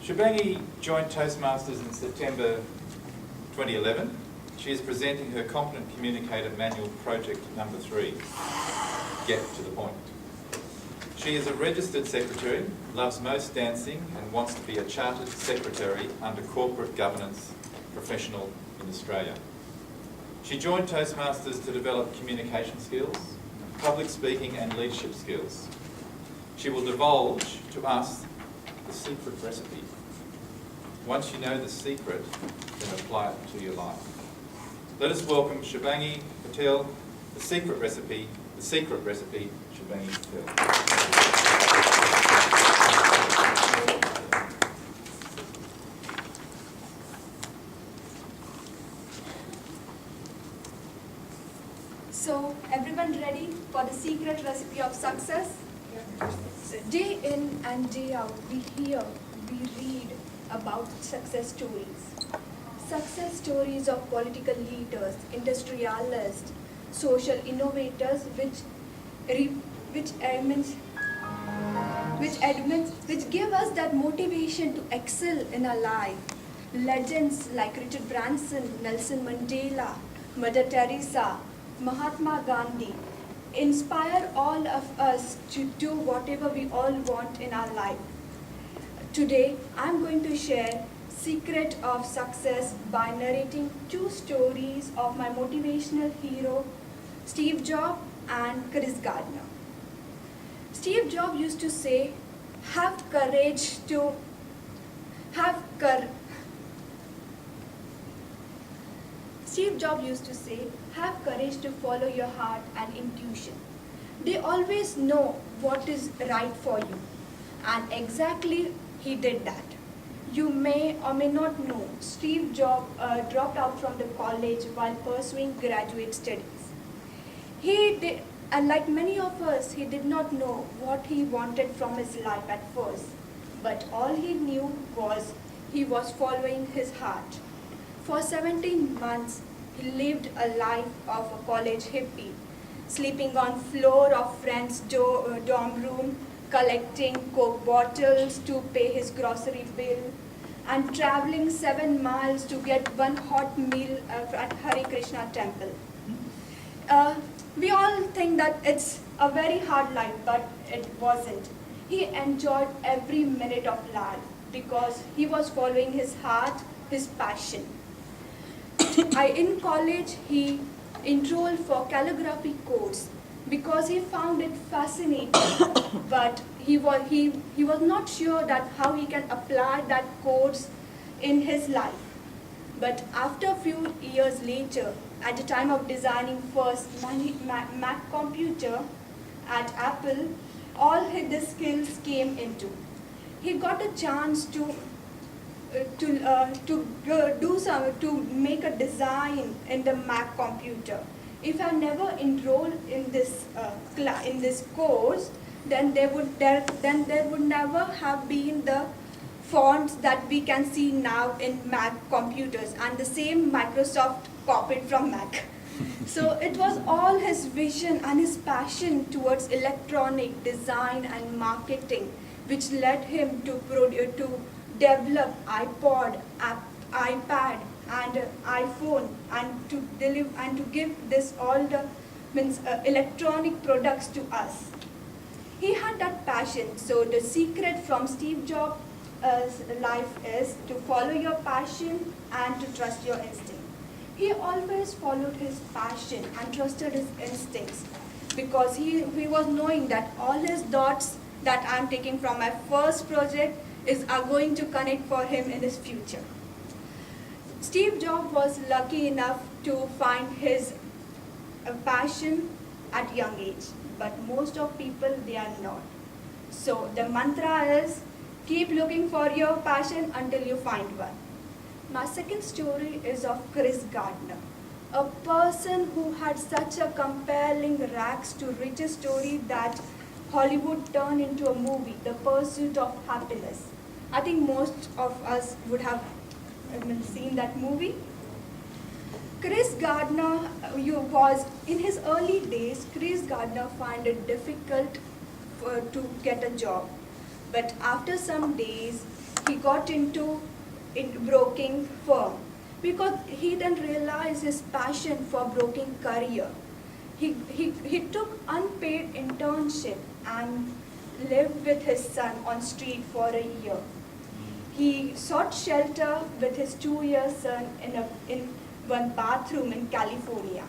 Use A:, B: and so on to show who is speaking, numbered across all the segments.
A: Shubhangi joined Toastmasters in September 2011. She is presenting her Competent Communicator Manual Project number 3, Get to the Point. She is a registered secretary, loves most dancing and wants to be a chartered secretary under corporate governance professional in Australia. She joined Toastmasters to develop communication skills, public speaking and leadership skills. She will divulge to us the secret recipe. Once you know the secret, then apply it to your life. Let us welcome Shubhangi Patel, the secret recipe, Shubhangi Patel.
B: So, everyone ready for the secret recipe of success? Day in and day out, we hear, we read about success stories. Success stories of political leaders, industrialists, social innovators, which give us that motivation to excel in our life. Legends like Richard Branson, Nelson Mandela, Mother Teresa, Mahatma Gandhi inspire all of us to do whatever we all want in our life. Today, I'm going to share secret of success by narrating 2 stories of my motivational hero, Steve Jobs and Chris Gardner. Steve Jobs used to say, Steve Jobs used to say, have courage to follow your heart and intuition. They always know what is right for you. And exactly he did that. You may or may not know, Steve Jobs dropped out from the college while pursuing graduate studies. He did, and like many of us, he did not know what he wanted from his life at first. But all he knew was he was following his heart. For 17 months, he lived a life of a college hippie, sleeping on floor of friend's dorm room, collecting Coke bottles to pay his grocery bill, and traveling 7 miles to get one hot meal at Hare Krishna temple. We all think that it's a very hard life, but it wasn't. He enjoyed every minute of life because he was following his heart, his passion. In college, he enrolled for calligraphy course because he found it fascinating, but he was not sure that how he can apply that course in his life. But after a few years later, at the time of designing first Mac computer at Apple, all his skills came into. He got a chance to make a design in the Mac computer. If I never enrolled in this course, then there would never have been the fonts that we can see now in Mac computers, and the same Microsoft copied from Mac. So it was all his vision and his passion towards electronic design and marketing which led him to develop iPod, iPad, and iPhone, and to give this all the electronic products to us. He had that passion. So the secret from Steve Jobs' life is to follow your passion and to trust your instinct. He always followed his passion and trusted his instincts because he was knowing that all his dots that I'm taking from my first project are going to connect for him in his future. Steve Jobs was lucky enough to find his passion at young age, but most of people, they are not. So the mantra is, keep looking for your passion until you find one. My second story is of Chris Gardner, a person who had such a compelling rags to riches story that Hollywood turned into a movie, The Pursuit of Happiness. I think most of us would have seen that movie. Chris Gardner in his early days, Chris Gardner found it difficult to get a job. But after some days, he got into broking firm because he didn't realize his passion for broking career. He took unpaid internship and lived with his son on street for a year. He sought shelter with his 2-year son in one bathroom in California.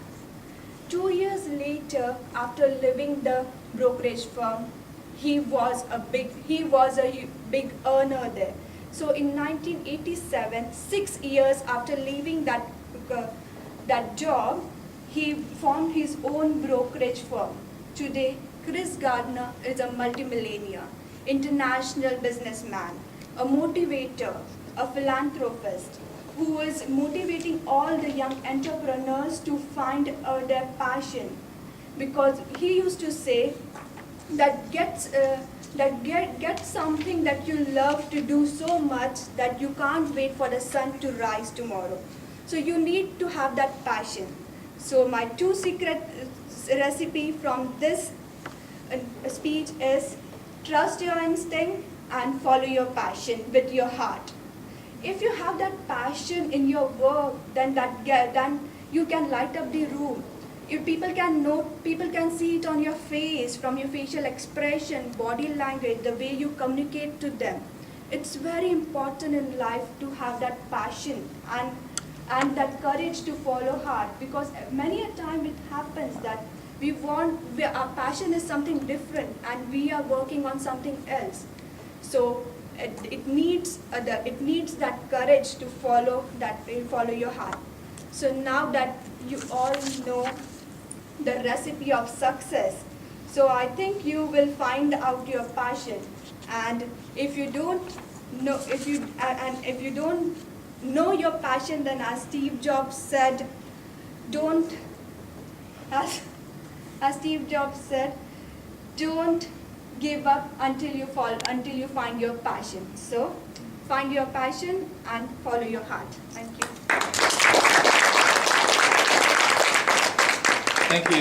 B: 2 years later, after leaving the brokerage firm, he was a big earner there. So in 1987, 6 years after leaving that job, he formed his own brokerage firm. Today, Chris Gardner is a multimillionaire, international businessman, a motivator, a philanthropist, who is motivating all the young entrepreneurs to find their passion. Because he used to say that get something that you love to do so much that you can't wait for the sun to rise tomorrow. So you need to have that passion. So my 2 secret recipe from this speech is trust your instinct and follow your passion with your heart. If you have that passion in your work, then you can light up the room. If people can see it on your face, from your facial expression, body language, the way you communicate to them. It's very important in life to have that passion and that courage to follow hard, because many a time it happens that our passion is something different and we are working on something else. So it needs that courage to follow your heart. So now that you all know the recipe of success, so I think you will find out your passion. And if you don't know your passion, then as Steve Jobs said, don't give up until you find your passion. So find your passion and follow your heart. Thank you.
A: Thank you.